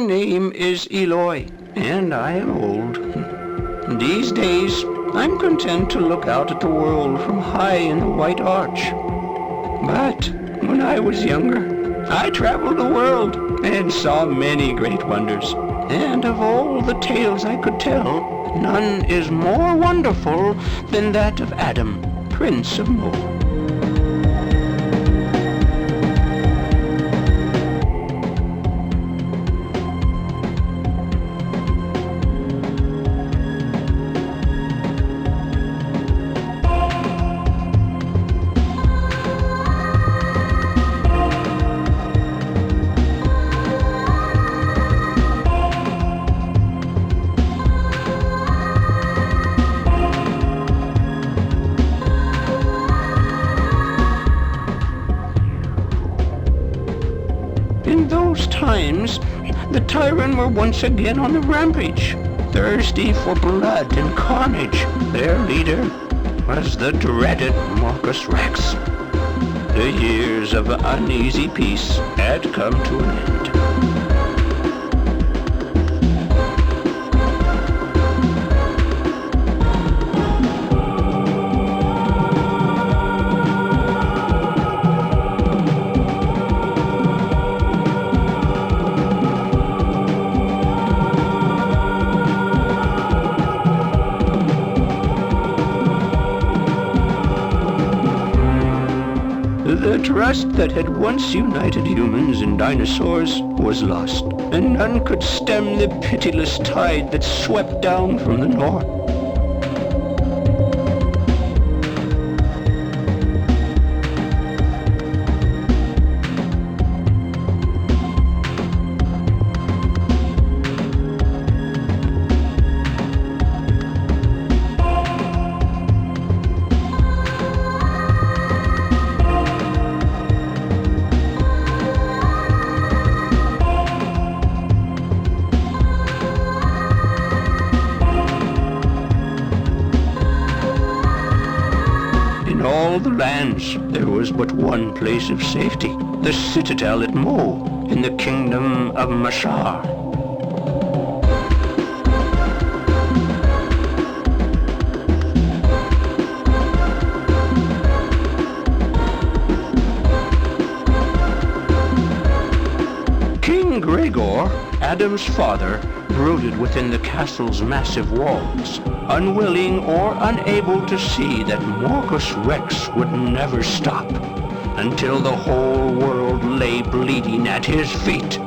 name is Eloy, and I am old. These days, I'm content to look out at the world from high in the White Arch. But when I was younger, I traveled the world and saw many great wonders. And of all the tales I could tell, none is more wonderful than that of Adam, Prince of Mo. In those times, the Tyrant were once again on the rampage, thirsty for blood and carnage. Their leader was the dreaded Marcus Rex. The years of uneasy peace had come to an end. The trust that had once united humans and dinosaurs was lost, and none could stem the pitiless tide that swept down from the north. In all the lands, there was but one place of safety, the citadel at Mo, in the kingdom of Mashar. King Gregor, Adam's father, brooded within the castle's massive walls, unwilling or unable to see that Marcus Rex would never stop until the whole world lay bleeding at his feet.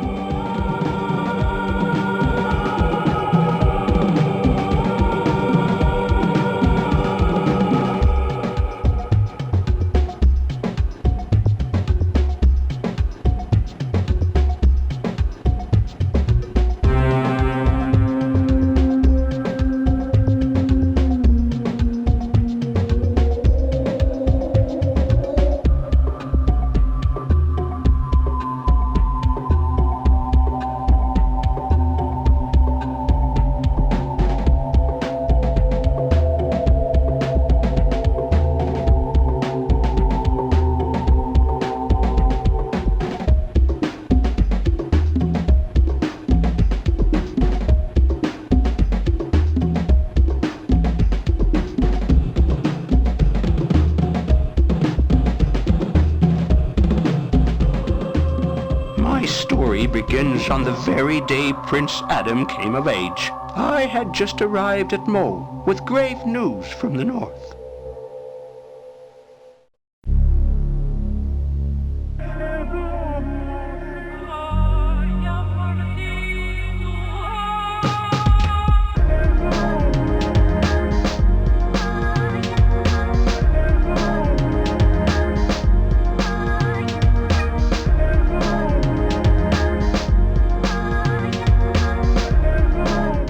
My story begins on the very day Prince Adam came of age. I had just arrived at Mo with grave news from the north.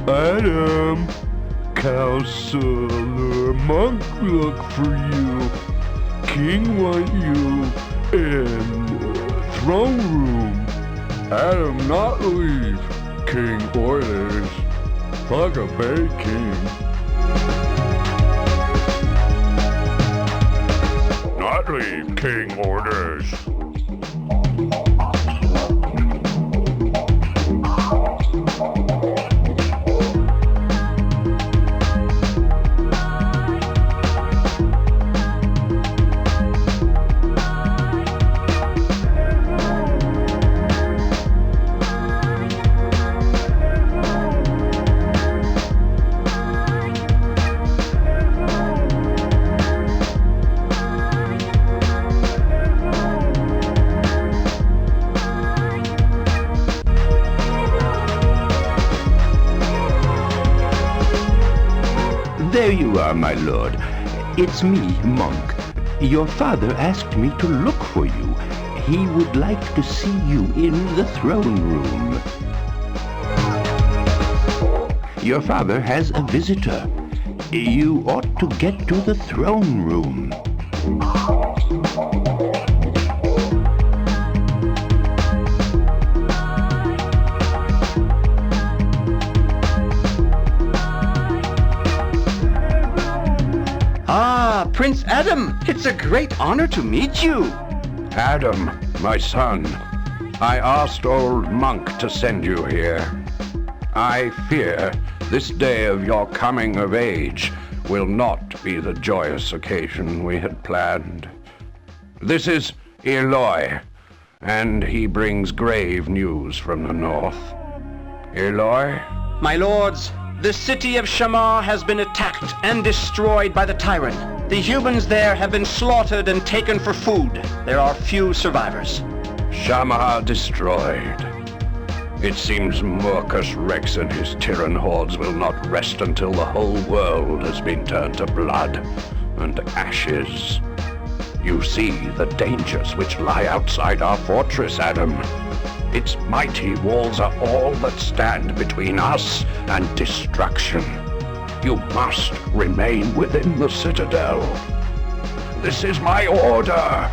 Adam, Counselor Monk look for you. King want you in the throne room. Adam not leave. King orders. Fuck a bad king. Not leave. King orders. There you are, my lord. It's me, Monk. Your father asked me to look for you. He would like to see you in the throne room. Your father has a visitor. You ought to get to the throne room. Ah, Prince Adam, it's a great honor to meet you. Adam, my son, I asked old Monk to send you here. I fear this day of your coming of age will not be the joyous occasion we had planned. This is Eloi, and he brings grave news from the north. Eloi? My lords, the city of Shamar has been attacked and destroyed by the tyrant. The humans there have been slaughtered and taken for food. There are few survivors. Shamar destroyed. It seems Morcus Rex and his Tyrann hordes will not rest until the whole world has been turned to blood and ashes. You see the dangers which lie outside our fortress, Adam. Its mighty walls are all that stand between us and destruction. You must remain within the citadel. This is my order.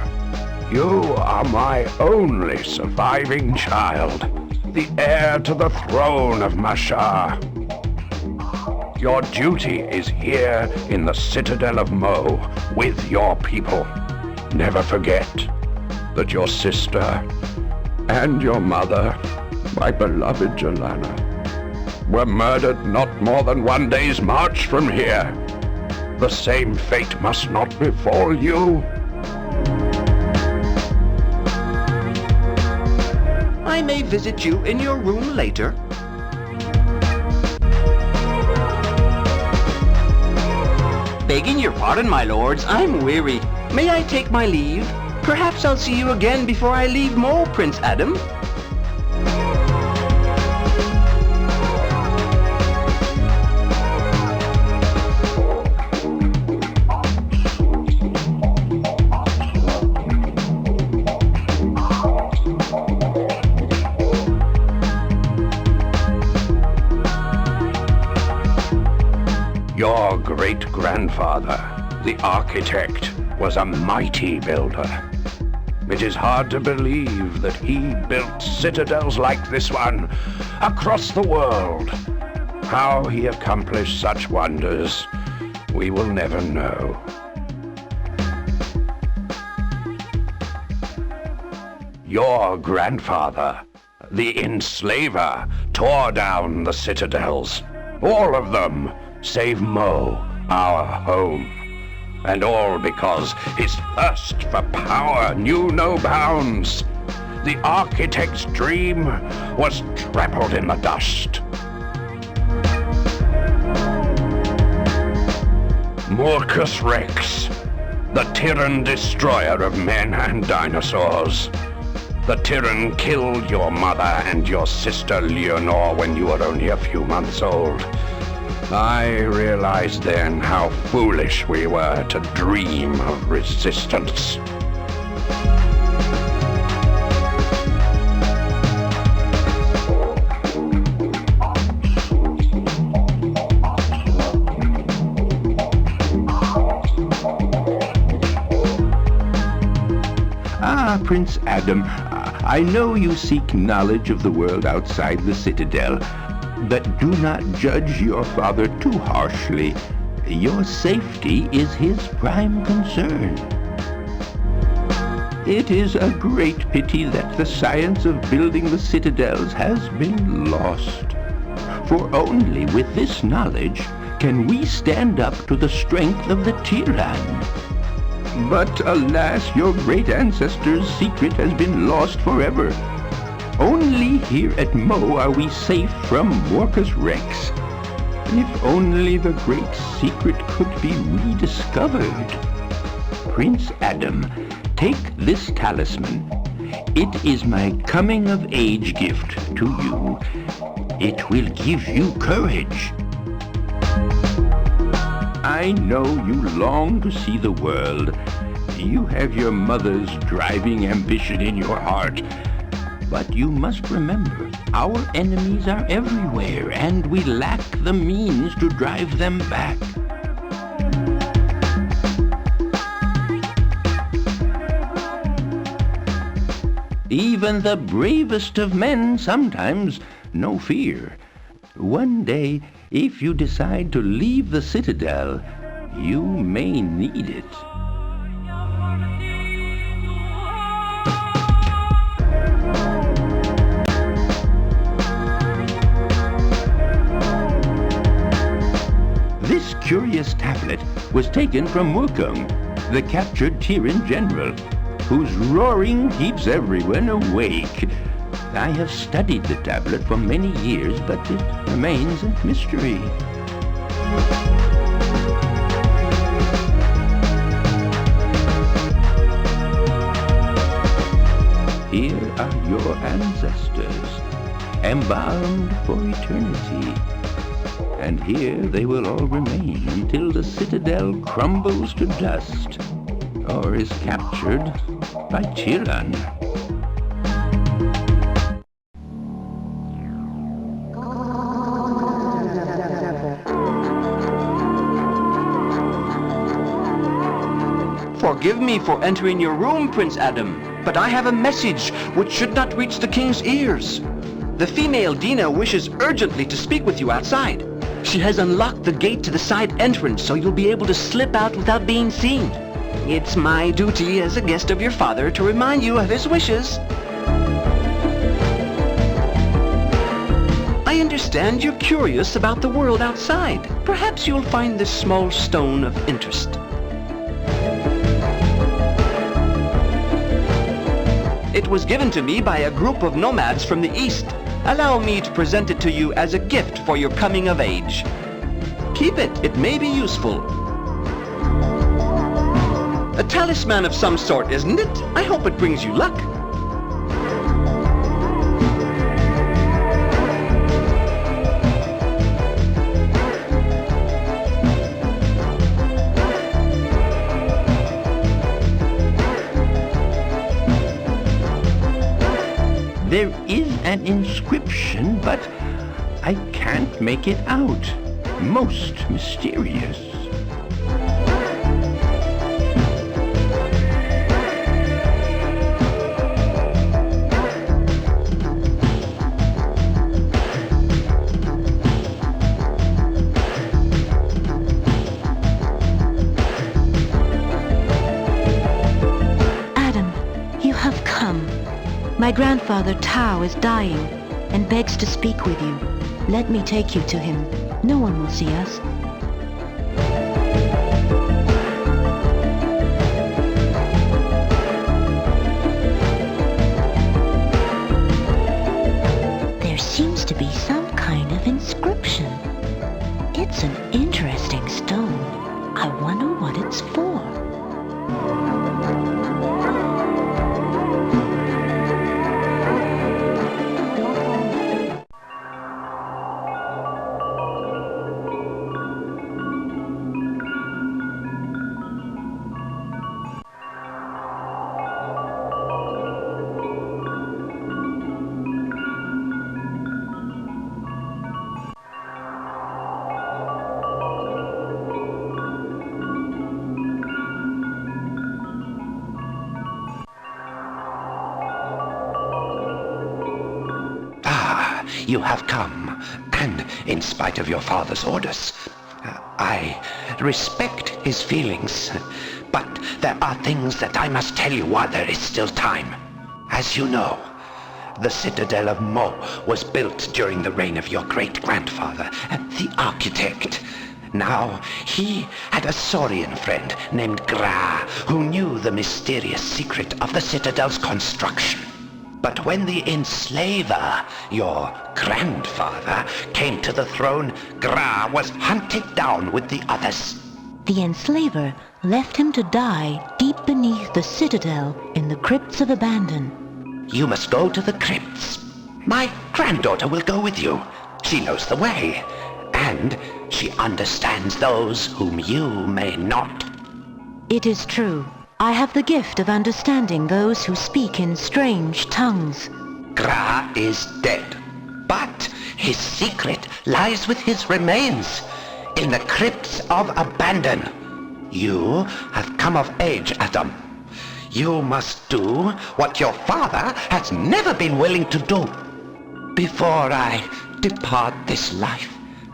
You are my only surviving child, the heir to the throne of Mashar. Your duty is here in the citadel of Mo with your people. Never forget that your sister and your mother, my beloved Jelana, were murdered not more than one day's march from here. The same fate must not befall you. I may visit you in your room later. Begging your pardon, my lords, I'm weary. May I take my leave? Perhaps I'll see you again before I leave Mo, Prince Adam. Your great-grandfather, the architect, was a mighty builder. It is hard to believe that he built citadels like this one across the world. How he accomplished such wonders, we will never know. Your grandfather, the enslaver, tore down the citadels. All of them, save Mo, our home. And all because his thirst for power knew no bounds. The architect's dream was trampled in the dust. Morcus Rex, the Tyrann destroyer of men and dinosaurs. The Tyrann killed your mother and your sister Leonore when you were only a few months old. I realized then how foolish we were to dream of resistance. Ah, Prince Adam, I know you seek knowledge of the world outside the citadel, but do not judge your father too harshly. Your safety is his prime concern. It is a great pity that the science of building the citadels has been lost. For only with this knowledge can we stand up to the strength of the Tyrann. But alas, your great ancestor's secret has been lost forever. Only here at Mo are we safe from Morcus Rex. If only the great secret could be rediscovered. Prince Adam, take this talisman. It is my coming-of-age gift to you. It will give you courage. I know you long to see the world. You have your mother's driving ambition in your heart. But you must remember, our enemies are everywhere, and we lack the means to drive them back. Even the bravest of men sometimes know fear. One day, if you decide to leave the citadel, you may need it. This curious tablet was taken from Wukong, the captured Tyrian general, whose roaring keeps everyone awake. I have studied the tablet for many years, but it remains a mystery. Here are your ancestors, embalmed for eternity. And here they will all remain until the citadel crumbles to dust or is captured by Tyrann. Forgive me for entering your room, Prince Adam, but I have a message which should not reach the king's ears. The female Dina wishes urgently to speak with you outside. She has unlocked the gate to the side entrance, so you'll be able to slip out without being seen. It's my duty as a guest of your father to remind you of his wishes. I understand you're curious about the world outside. Perhaps you'll find this small stone of interest. It was given to me by a group of nomads from the east. Allow me to present it to you as a gift for your coming of age. Keep it, it may be useful. A talisman of some sort, isn't it? I hope it brings you luck. There is an inscription, but I can't make it out. Most mysterious. Adam, you have come. My grandfather Tao is dying and begs to speak with you. Let me take you to him. No one will see us. There seems to be some kind of inscription. It's an interesting stone. I wonder what it's for. You have come, and in spite of your father's orders, I respect his feelings, but there are things that I must tell you while there is still time. As you know, the citadel of Mo was built during the reign of your great-grandfather, the architect. Now, he had a Saurian friend named Gra, who knew the mysterious secret of the citadel's construction. But when the enslaver, your grandfather, came to the throne, Gra was hunted down with the others. The enslaver left him to die deep beneath the citadel in the crypts of Abandon. You must go to the crypts. My granddaughter will go with you. She knows the way. And and she understands those whom you may not. It is true. I have the gift of understanding those who speak in strange tongues. Gra is dead, but his secret lies with his remains in the crypts of Abandon. You have come of age, Adam. You must do what your father has never been willing to do. Before I depart this life,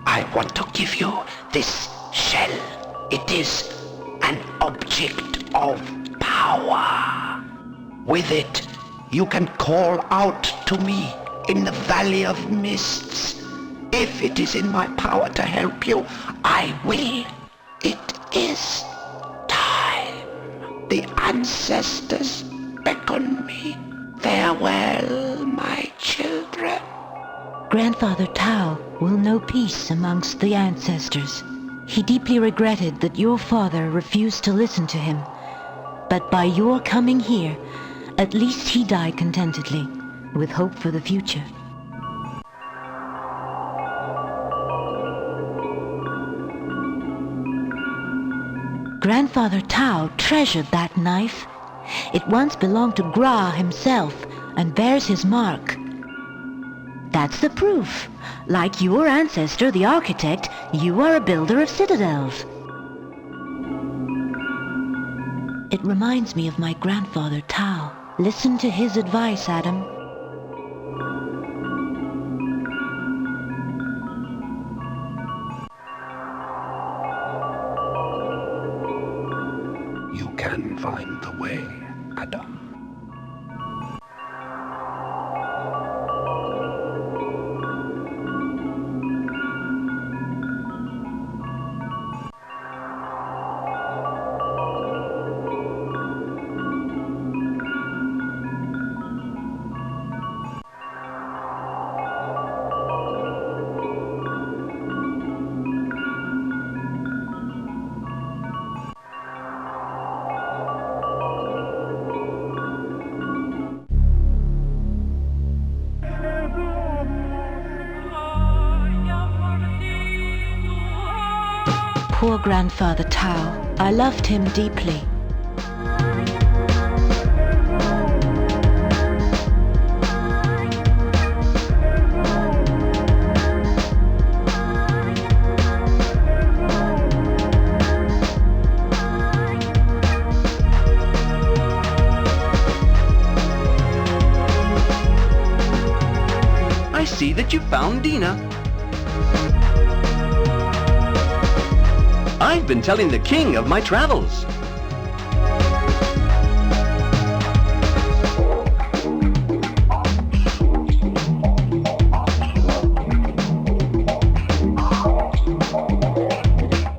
I want to give you this shell. It is an object of power. With it, you can call out to me in the Valley of Mists. If it is in my power to help you, I will. It is time. The ancestors beckon me. Farewell, my children. Grandfather Tao will know peace amongst the ancestors. He deeply regretted that your father refused to listen to him. But by your coming here, at least he died contentedly, with hope for the future. Grandfather Tao treasured that knife. It once belonged to Gra himself and bears his mark. That's the proof. Like your ancestor, the architect, you are a builder of citadels. It reminds me of my grandfather Tao. Listen to his advice, Adam. You can find the way, Adam. Poor Grandfather Tao. I loved him deeply. I see that you found Dina. I've been telling the king of my travels.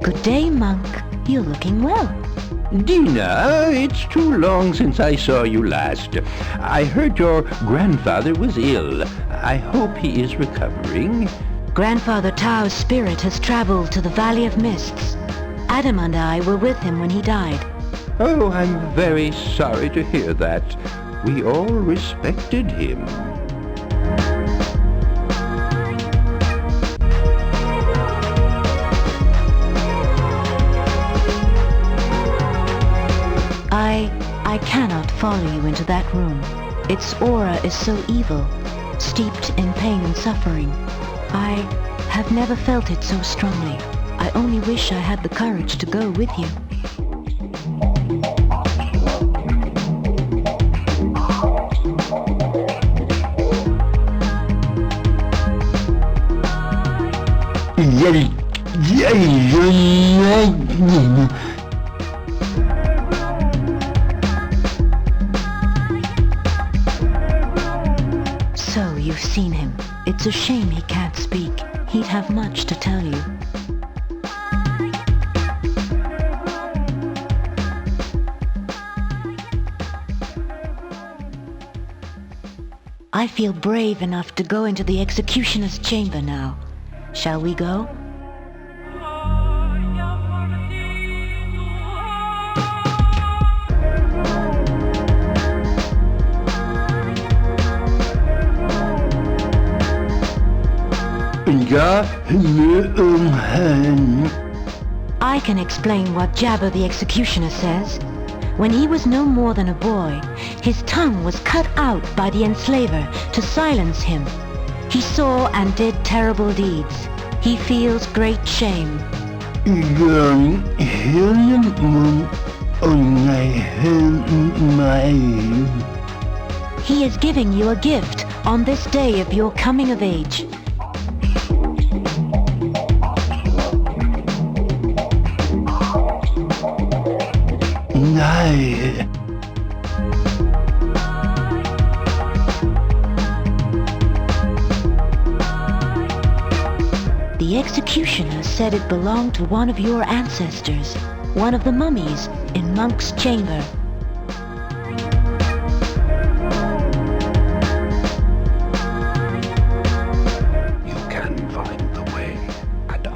Good day, monk. You're looking well. Dina, it's too long since I saw you last. I heard your grandfather was ill. I hope he is recovering. Grandfather Tao's spirit has traveled to the Valley of Mists. Adam and I were with him when he died. Oh, I'm very sorry to hear that. We all respected him. I cannot follow you into that room. Its aura is so evil, steeped in pain and suffering. I have never felt it so strongly. I only wish I had the courage to go with you. So you've seen him. It's a shame he can't speak. He'd have much to tell you. I feel brave enough to go into the executioner's chamber now. Shall we go? I can explain what Jabba the Executioner says. When he was no more than a boy, his tongue was cut out by the enslaver to silence him. He saw and did terrible deeds. He feels great shame. He is giving you a gift on this day of your coming of age. The executioner said it belonged to one of your ancestors, one of the mummies in Monk's chamber. You can find the way, Adam.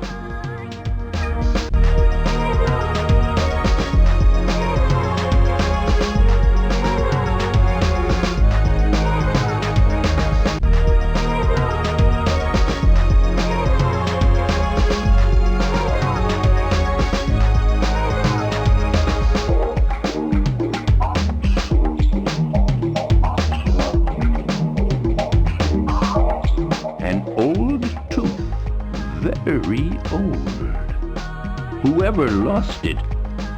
Very old. Whoever lost it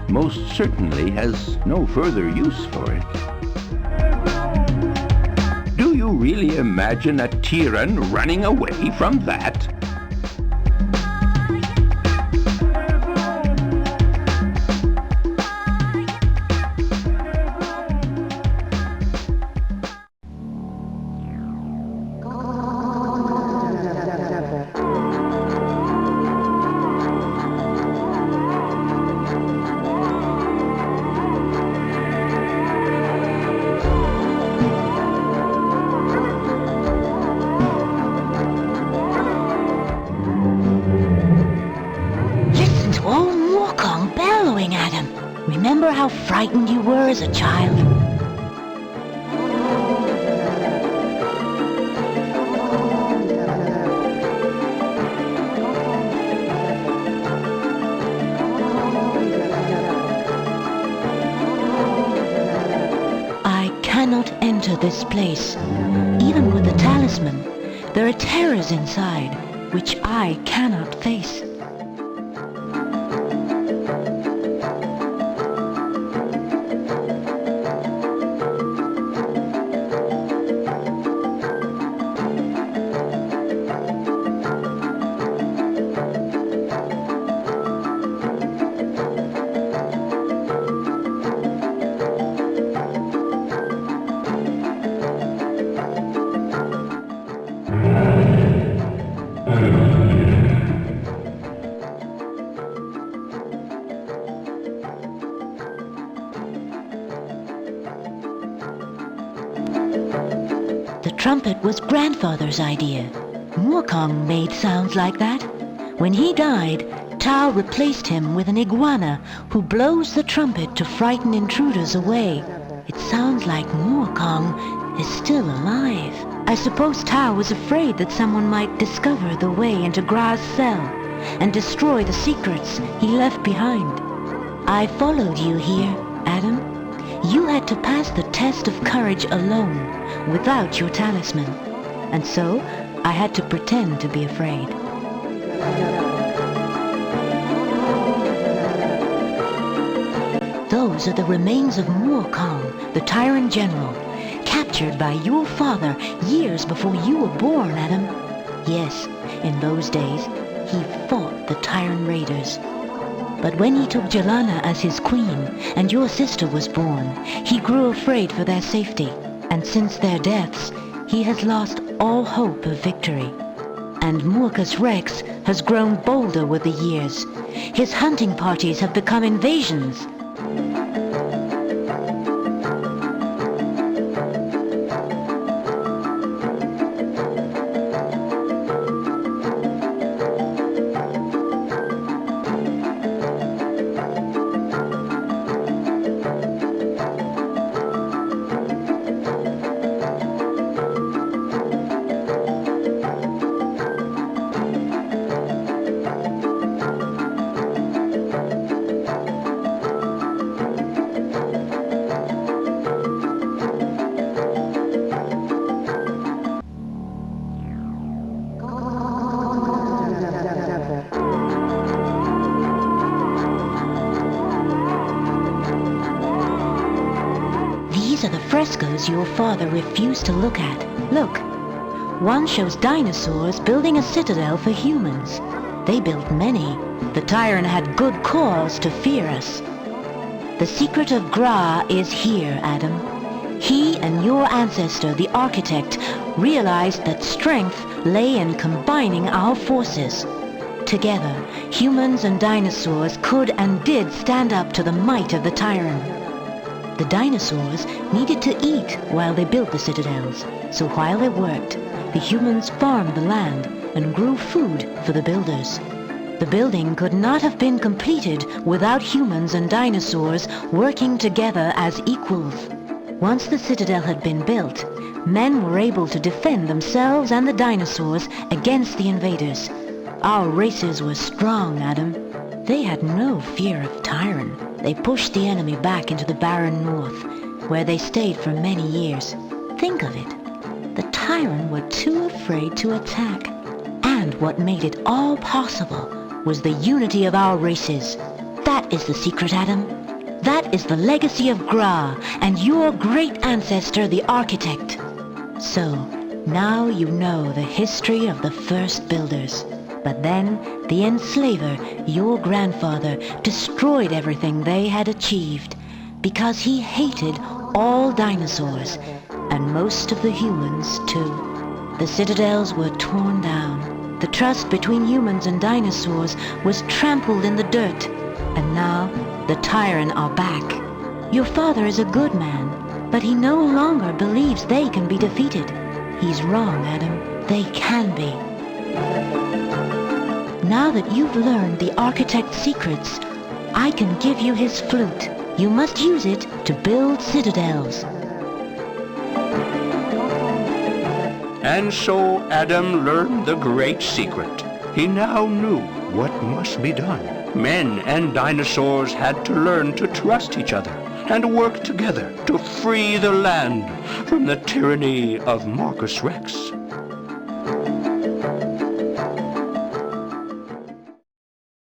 most certainly has no further use for it. Do you really imagine a Tyran running away from that? Remember how frightened you were as a child? I cannot enter this place. Even with the talisman, there are terrors inside which I cannot face. The trumpet was grandfather's idea. Moorkong made sounds like that. When he died, Tao replaced him with an iguana who blows the trumpet to frighten intruders away. It sounds like Moorkong is still alive. I suppose Tao was afraid that someone might discover the way into Gra's cell and destroy the secrets he left behind. I followed you here, Adam. You had to pass the test of courage alone, without your talisman. And so, I had to pretend to be afraid. Those are the remains of Moorkong, the tyrant general, captured by your father years before you were born, Adam. Yes, in those days, he fought the tyrant raiders. But when he took Jelana as his queen, and your sister was born, he grew afraid for their safety. And since their deaths, he has lost all hope of victory. And Murkus Rex has grown bolder with the years. His hunting parties have become invasions. photos your father refused to look at. Look. One shows dinosaurs building a citadel for humans. They built many. The tyrant had good cause to fear us. The secret of Gra is here, Adam. He and your ancestor, the architect, realized that strength lay in combining our forces. Together, humans and dinosaurs could and did stand up to the might of the tyrant. The dinosaurs needed to eat while they built the citadels, so while they worked, the humans farmed the land and grew food for the builders. The building could not have been completed without humans and dinosaurs working together as equals. Once the citadel had been built, men were able to defend themselves and the dinosaurs against the invaders. Our races were strong, Adam. They had no fear of Tyrann. They pushed the enemy back into the barren north, where they stayed for many years. Think of it. The Tyrann were too afraid to attack. And what made it all possible was the unity of our races. That is the secret, Adam. That is the legacy of Gra and your great ancestor, the architect. So, now you know the history of the first builders. But then, the enslaver, your grandfather, destroyed everything they had achieved because he hated all dinosaurs, and most of the humans, too. The citadels were torn down. The trust between humans and dinosaurs was trampled in the dirt, and now the Tyrann are back. Your father is a good man, but he no longer believes they can be defeated. He's wrong, Adam. They can be. Now that you've learned the architect's secrets, I can give you his flute. You must use it to build citadels. And so Adam learned the great secret. He now knew what must be done. Men and dinosaurs had to learn to trust each other and work together to free the land from the tyranny of Marcus Rex.